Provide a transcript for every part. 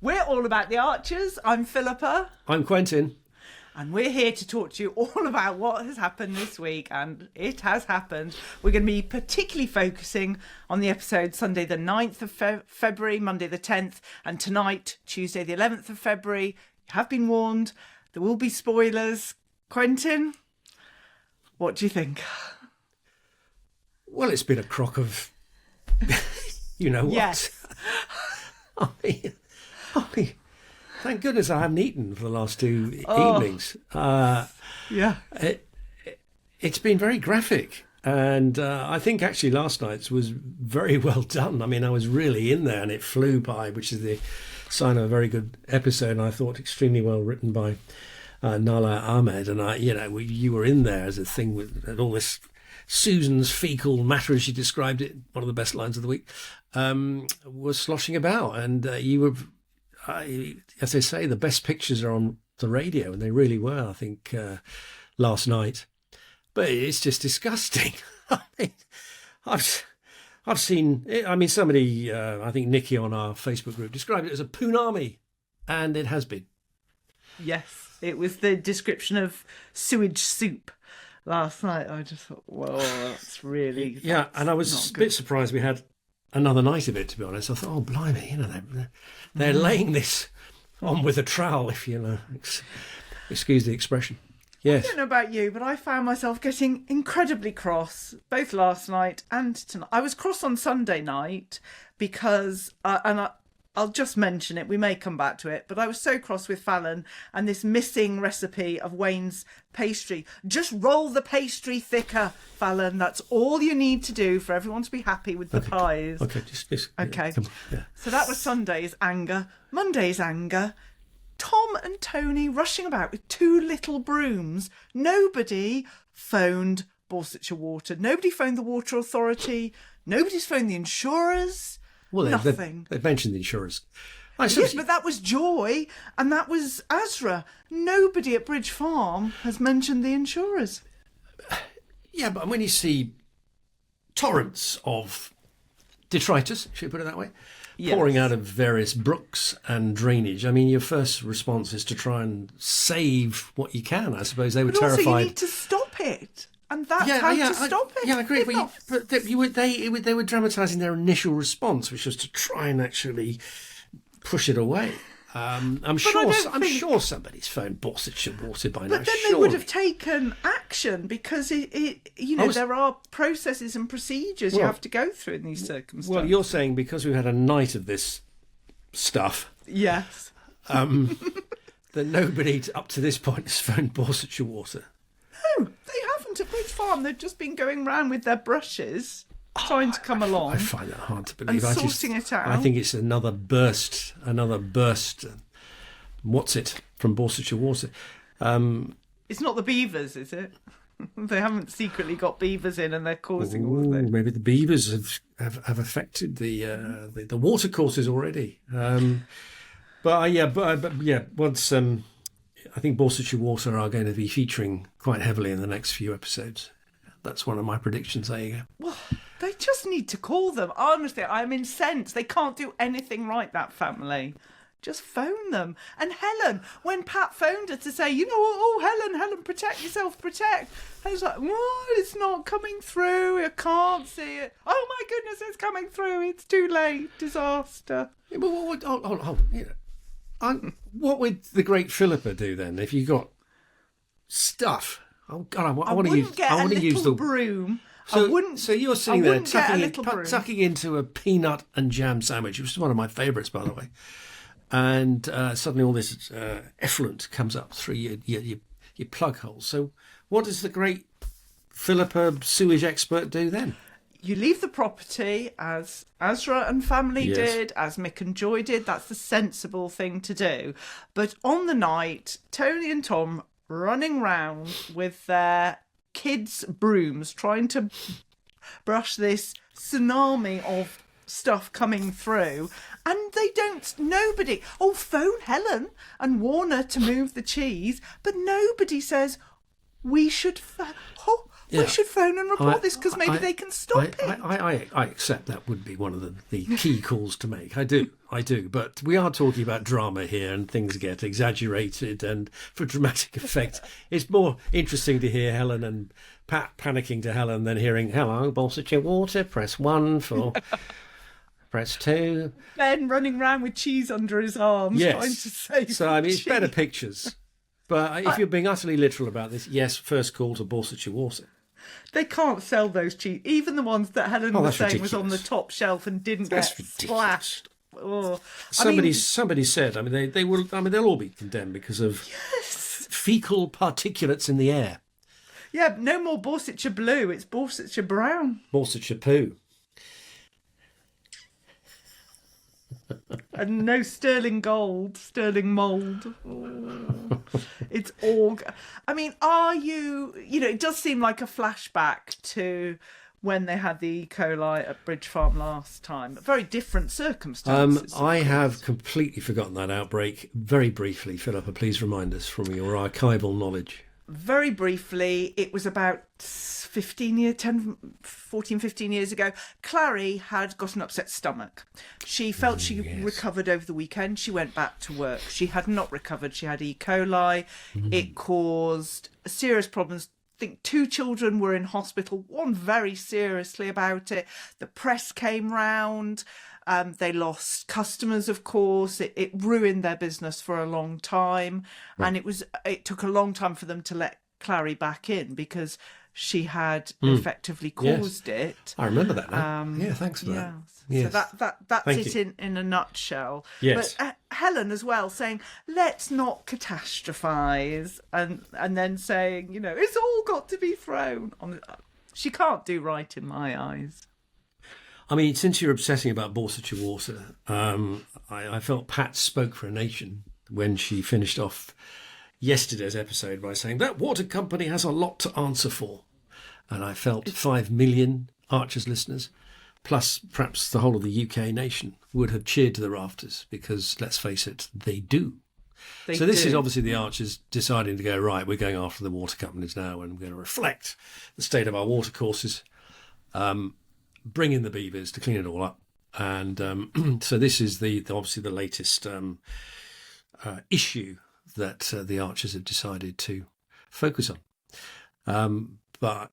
We're all about the Archers. I'm Philippa. I'm Quentin. And we're here to talk to you all about what has happened this week. And it has happened. We're going to be particularly focusing on the episode Sunday the 9th of February, Monday the 10th, and tonight, Tuesday the 11th of February. You have been warned. There will be spoilers. Quentin, what do you think? Well, it's been a crock of... you know what? Yes. I mean, thank goodness I haven't eaten for the last two evenings. Yeah. It's been very graphic. And I think actually last night's was very well done. I mean, I was really in there and it flew by, which is the sign of a very good episode. And I thought extremely well written by Nala Ahmed. And, you were in there as a thing with all this Susan's fecal matter, as she described it, one of the best lines of the week, was sloshing about. And you were, as they say, the best pictures are on the radio, and they really were, I think, last night. But it's just disgusting. I mean, I've seen, somebody, I think Nikki on our Facebook group described it as a Poonami, and it has been. Yes, it was the description of sewage soup. Last night, I just thought, whoa, that's really... Yeah, and I was a bit surprised we had another night of it, to be honest. I thought, oh, blimey, they're laying this on with a trowel, if you know, excuse the expression. Yes. I don't know about you, but I found myself getting incredibly cross, both last night and tonight. I was cross on Sunday night because, I'll just mention it, we may come back to it, but I was so cross with Fallon and this missing recipe of Wayne's pastry. Just roll the pastry thicker, Fallon. That's all you need to do for everyone to be happy with the pies. Okay, just okay. Yeah, come on, yeah. So that was Sunday's anger. Monday's anger. Tom and Tony rushing about with two little brooms. Nobody phoned Borsetshire Water. Nobody phoned the Water Authority. Nobody's phoned the insurers. Well, nothing. They've mentioned the insurers. Yes, but that was Joy and that was Azra. Nobody at Bridge Farm has mentioned the insurers. Yeah, but when you see torrents of detritus, should we put it that way, pouring out of various brooks and drainage, I mean, your first response is to try and save what you can. I suppose they were terrified. Also, you need to stop it. And that's how to stop it. Yeah, I agree. But they were dramatising their initial response, which was to try and actually push it away. I'm sure somebody's phoned Borsetshire Water by now. But then they would have taken action because there are processes and procedures you have to go through in these circumstances. Well, you're saying because we've had a night of this stuff. Yes. That nobody up to this point has phoned Borsetshire Water. No, they haven't at Bridge Farm. They've just been going round with their brushes, trying to come along. I find that hard to believe. And sorting it out. I think it's another burst. What's it from Borsetshire Water? It's not the beavers, is it? They haven't secretly got beavers in and they're causing all of this. Maybe the beavers have affected the water courses already. Once I think Borsetshire Water are going to be featuring quite heavily in the next few episodes. That's one of my predictions. There you go. Well, they just need to call them. Honestly, I'm incensed. They can't do anything right, that family. Just phone them. And Helen, when Pat phoned her to say, Helen, protect yourself, protect. I was like, it's not coming through. I can't see it. Oh, my goodness, it's coming through. It's too late. Disaster. Yeah, what would the great Philippa do then if you got stuff? Oh God, I want to use the broom. So you're sitting there tucking into a peanut and jam sandwich, which is one of my favourites, by the way. And suddenly all this effluent comes up through your plug holes. So what does the great Philippa sewage expert do then? You leave the property as Azra and family did, as Mick and Joy did. That's the sensible thing to do. But on the night, Tony and Tom running round with their kids' brooms, trying to brush this tsunami of stuff coming through, and nobody phone Helen and warn her to move the cheese, but nobody says we should We should phone and report this because maybe they can stop it. I accept that would be one of the key calls to make. I do. But we are talking about drama here, and things get exaggerated, and for dramatic effect, it's more interesting to hear Helen and Pat panicking to Helen than hearing, hello, Bolswardshire Water, press 1 for... Press 2. Ben running around with cheese under his arms, trying to save So, I mean, it's cheese. better pictures. But if you're being utterly literal about this, yes, first call to Bolswardshire Water. They can't sell those cheese. Even the ones that Helen was saying was on the top shelf and didn't get splashed. Oh. Somebody said, I mean, they will. I mean, they'll all be condemned because of fecal particulates in the air. Yeah, no more Borsetshire blue. It's Borsetshire brown. Borsetshire poo. And no sterling gold, sterling mould. Oh. It's all... I mean, are you... You know, it does seem like a flashback to when they had the E. coli at Bridge Farm last time. Very different circumstances. I have completely forgotten that outbreak. Very briefly, Philippa, please remind us from your archival knowledge. Very briefly, it was about 15 years ago. Clary had got an upset stomach. She felt she recovered over the weekend. She went back to work. She had not recovered. She had E. coli. It caused serious problems. I think 2 children were in hospital, one very seriously about it. The press came round. They lost customers, of course. It ruined their business for a long time. Right. And it took a long time for them to let Clary back in because she had effectively caused it. I remember that now. Thanks for that. Yes. So that's Thank it in a nutshell. Yes. But Helen as well saying, let's not catastrophise, and then saying, you know, it's all got to be thrown on. She can't do right in my eyes. I mean, since you're obsessing about Borsetshire Water, I felt Pat spoke for a nation when she finished off yesterday's episode by saying that water company has a lot to answer for. And I felt 5 million Archers listeners, plus perhaps the whole of the UK nation, would have cheered to the rafters because, let's face it, they do. This is obviously the Archers deciding to go, right, we're going after the water companies now and we're going to reflect the state of our water courses. Bring in the beavers to clean it all up, and so this is obviously the latest issue that the Archers have decided to focus on. But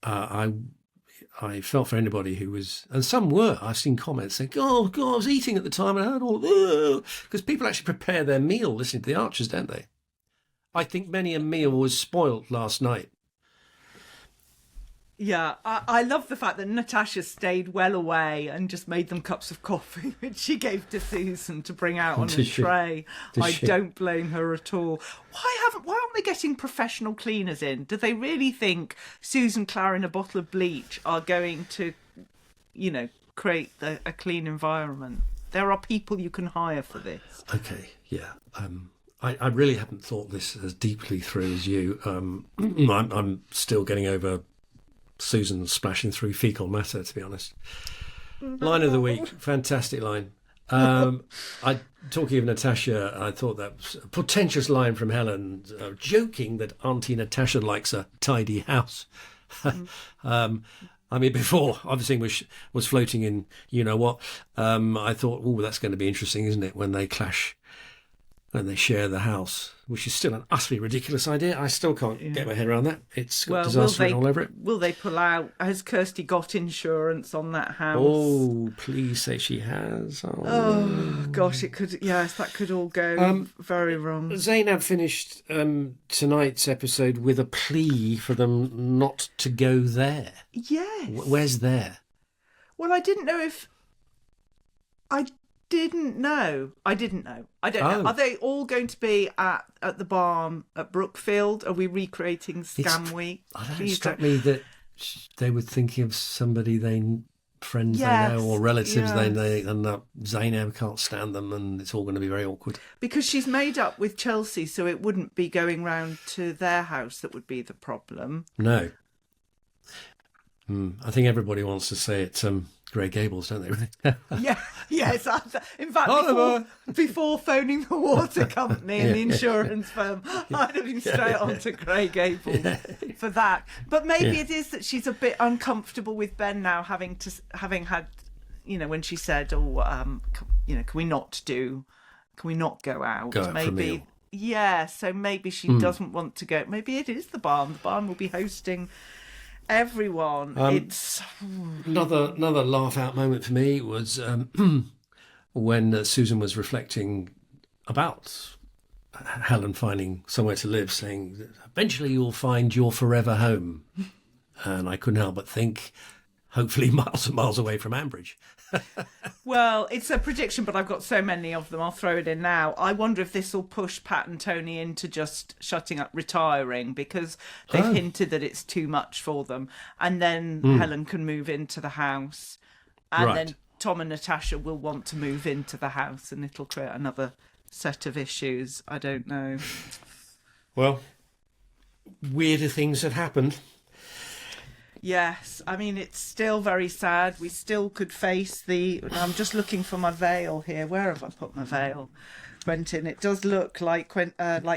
I felt for anybody who was, and some were. I've seen comments saying, "Oh God, I was eating at the time and I heard all," because people actually prepare their meal listening to the Archers, don't they? I think many a meal was spoilt last night. Yeah, I love the fact that Natasha stayed well away and just made them cups of coffee, which she gave to Susan to bring out on a tray. I don't blame her at all. Why aren't they getting professional cleaners in? Do they really think Susan, Clary and a bottle of bleach are going to, you know, create a clean environment? There are people you can hire for this. Okay, yeah. I really haven't thought this as deeply through as you. I'm still getting over Susan splashing through fecal matter, to be honest. Line of the week, fantastic line. Talking of Natasha, I thought that was a portentous line from Helen, joking that Auntie Natasha likes a tidy house. I mean, before everything was floating in, you know what, I thought, oh, that's going to be interesting, isn't it, when they clash and they share the house, which is still an utterly ridiculous idea. I still can't get my head around that. It's got disaster written all over it. Will they pull out? Has Kirsty got insurance on that house? Oh, please say she has. Oh gosh, it could. Yes, that could all go very wrong. Zainab finished tonight's episode with a plea for them not to go there. Yes. Where's there? Well, I didn't know if... I don't know. Are they all going to be at the barn at Brookfield? Are we recreating Scam Week? I don't know, it struck me that they were thinking of somebody friends they know or relatives they know, and Zainab can't stand them, and it's all going to be very awkward. Because she's made up with Chelsea, so it wouldn't be going round to their house that would be the problem. No. I think everybody wants to say it Grey Gables, don't they? Yeah, yes. In fact, Oliver! before phoning the water company and the insurance firm, I'd have been straight on to Grey Gables for that. But maybe it is that she's a bit uncomfortable with Ben now, having had, when she said, can we not go out? Go out for a meal. Yeah, so maybe she doesn't want to go. Maybe it is the barn. The barn will be hosting everyone. It's another laugh out moment for me was when Susan was reflecting about Helen finding somewhere to live, saying that eventually you'll find your forever home. And I couldn't help but think, hopefully miles and miles away from Ambridge. Well, it's a prediction, but I've got so many of them. I'll throw it in now. I wonder if this will push Pat and Tony into just shutting up, retiring, because they've hinted that it's too much for them. And then Helen can move into the house. And then Tom and Natasha will want to move into the house, and it'll create another set of issues. I don't know. Well, weirder things have happened. Yes, I mean, it's still very sad. We still could face I'm just looking for my veil here. Where have I put my veil, Quentin? It does look like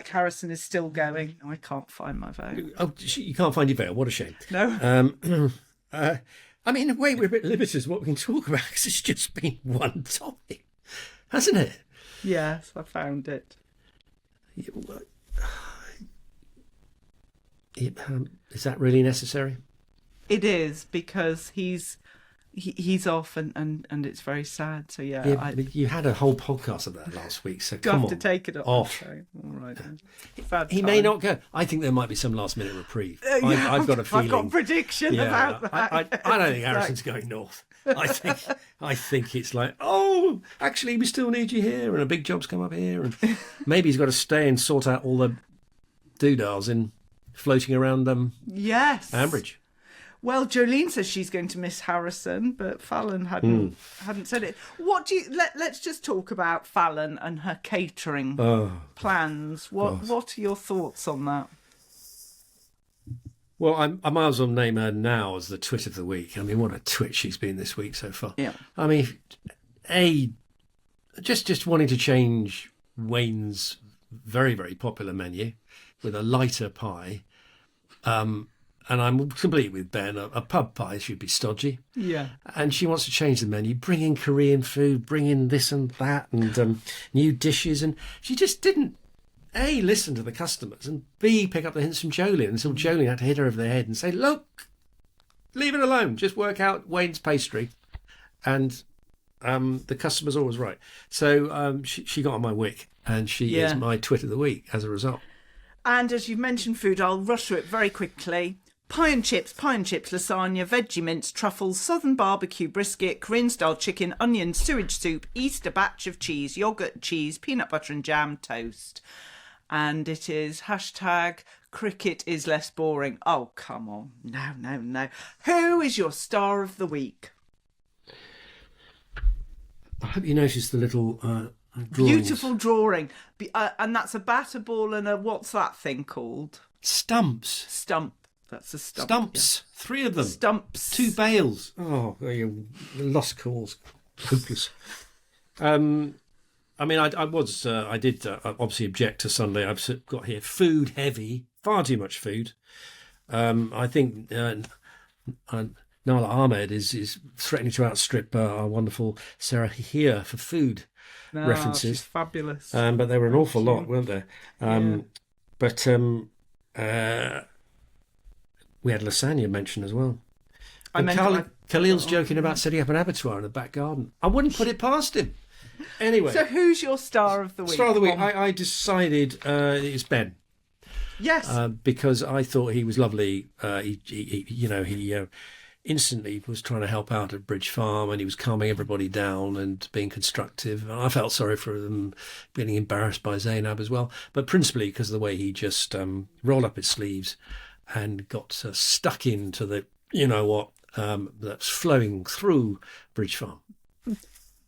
Harrison is still going. Oh, I can't find my veil. Oh, you can't find your veil. What a shame. No. I mean, in a way, we're a bit limited as what we can talk about, because it's just been one topic, hasn't it? Yes, I found it. Is that really necessary? It is, because he's off and it's very sad. So you had a whole podcast of that last week. So come on, have to take it off. Okay. All right. He may not go. I think there might be some last minute reprieve. I've got a feeling. I've got a prediction about that. I don't think Harrison's going north. I think it's like, oh, actually, we still need you here, and a big job's come up here, and maybe he's got to stay and sort out all the doodahs in floating around Ambridge. Well, Jolene says she's going to miss Harrison, but Fallon hadn't said it. Let's just talk about Fallon and her catering plans. What are your thoughts on that? Well, I might as well name her now as the twit of the week. I mean, what a twit she's been this week so far. Yeah. I mean, just wanting to change Wayne's very, very popular menu with a lighter pie. And I'm complete with Ben. A pub pie should be stodgy. Yeah. And she wants to change the menu, bring in Korean food, bring in this and that, and new dishes. And she just didn't, A, listen to the customers, and B, pick up the hints from Jolene, until Jolene had to hit her over the head and say, look, leave it alone. Just work out Wayne's pastry. And the customer's always right. So she got on my wick, and she is my twit of the week as a result. And as you've mentioned food, I'll rush through it very quickly. Pie and chips, lasagna, veggie mince, truffles, southern barbecue brisket, Korean-style chicken, onion, sewage soup, Easter batch of cheese, yoghurt, cheese, peanut butter and jam, toast. And it is #cricket is less boring. Oh, come on. No. Who is your star of the week? I hope you noticed the little drawings. Beautiful drawing. And that's a batter ball and a, what's that thing called? Stump. That's a stump. Stumps. Yeah. 3 of them. Stumps. 2 bales. Oh, you lost cause. Hopeless. I mean, I did obviously object to Sunday. I've got here food heavy, far too much food. I think Nala Ahmed is threatening to outstrip our wonderful Sarah here for food references. She's fabulous. But there were an awful lot, weren't there? But we had lasagna mentioned as well. Khalil's joking about setting up an abattoir in the back garden. I wouldn't put it past him. Anyway. So who's your star of the week? Star of the week. I decided it's Ben. Yes. Because I thought he was lovely. He instantly was trying to help out at Bridge Farm, and he was calming everybody down and being constructive. And I felt sorry for them getting embarrassed by Zainab as well, but principally because of the way he just rolled up his sleeves and got stuck into the, that's flowing through Bridge Farm.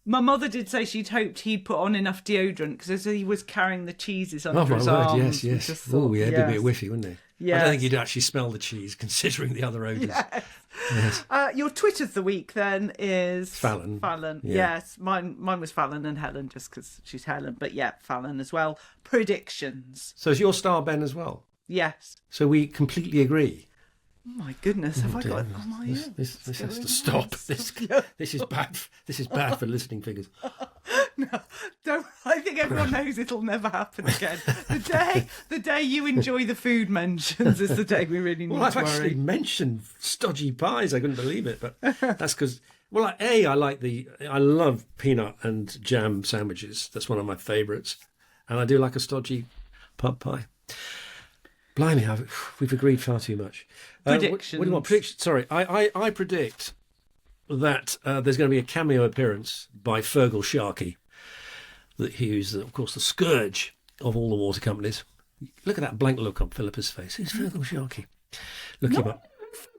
My mother did say she'd hoped he'd put on enough deodorant, because as he was carrying the cheeses under his word, arms. yes. Oh, he had a bit whiffy, wouldn't he? Yes. I don't think you'd actually smell the cheese, considering the other odours. Yes. Yes. Your tweet of the week then is Fallon. Fallon. Yeah. Yes, mine was Fallon and Helen, just because she's Helen. But yeah, Fallon as well. Predictions. So is your star Ben as well? Yes. So we completely agree. Oh my goodness, have I got it on my ear? This has to stop. This is bad. This is bad for listening figures. No, don't. I think everyone knows it'll never happen again. The day you enjoy the food mentions is the day we really need Well, I've to worry. actually mentioned stodgy pies. I couldn't believe it, but that's because. Well, I love peanut and jam sandwiches. That's one of my favourites, and I do like a stodgy pub pie. Blimey, we've agreed far too much. Predictions. What do you want? Predictions? Sorry, I predict that there's going to be a cameo appearance by Fergal Sharkey. That he is, of course, the scourge of all the water companies. Look at that blank look on Philippa's face. Who's Fergal Sharkey? Look him up.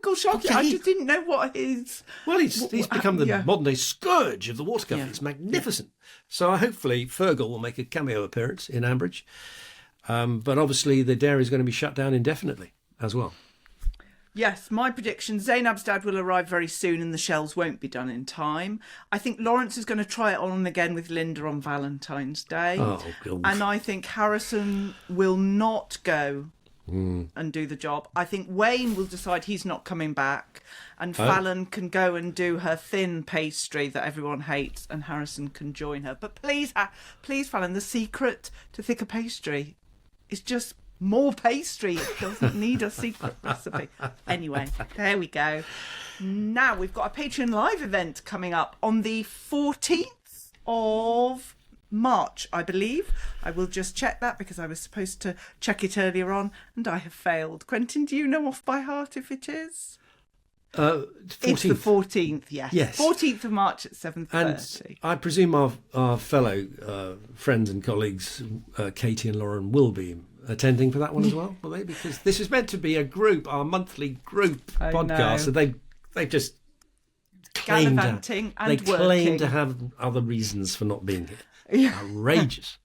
Fergal Sharkey. Okay. I just didn't know what his. Well, he's become the yeah. modern day scourge of the water company. Yeah. It's magnificent. So hopefully Fergal will make a cameo appearance in Ambridge. But obviously the dairy is going to be shut down indefinitely as well. Yes, my prediction, Zainab's dad will arrive very soon and the shells won't be done in time. I think Lawrence is going to try it on again with Linda on Valentine's Day. Oh, God. And I think Harrison will not go and do the job. I think Wayne will decide he's not coming back, and Fallon can go and do her thin pastry that everyone hates, and Harrison can join her. But please, Fallon, the secret to thicker pastry is just more pastry. It doesn't need a secret recipe. Anyway, there we go. Now we've got a Patreon live event coming up on the 14th of March, I believe. I will just check that because I was supposed to check it earlier on and I have failed. Quentin, do you know off by heart if it is? 14th. It's the 14th, yes. 14th of March at 7:30. And I presume our fellow friends and colleagues, Katie and Lauren, will be attending for that one as well, will they? Because this is meant to be our monthly group podcast, so they've just claimed to have other reasons for not being here. Yeah. Outrageous.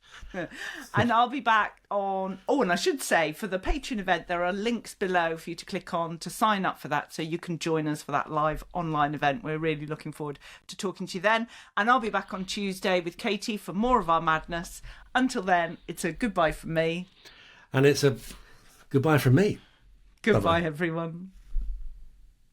And I'll be back on... Oh, and I should say, for the Patreon event, there are links below for you to click on to sign up for that, so you can join us for that live online event. We're really looking forward to talking to you then. And I'll be back on Tuesday with Katie for more of our madness. Until then, it's a goodbye from me. And it's a goodbye from me. Goodbye, everyone.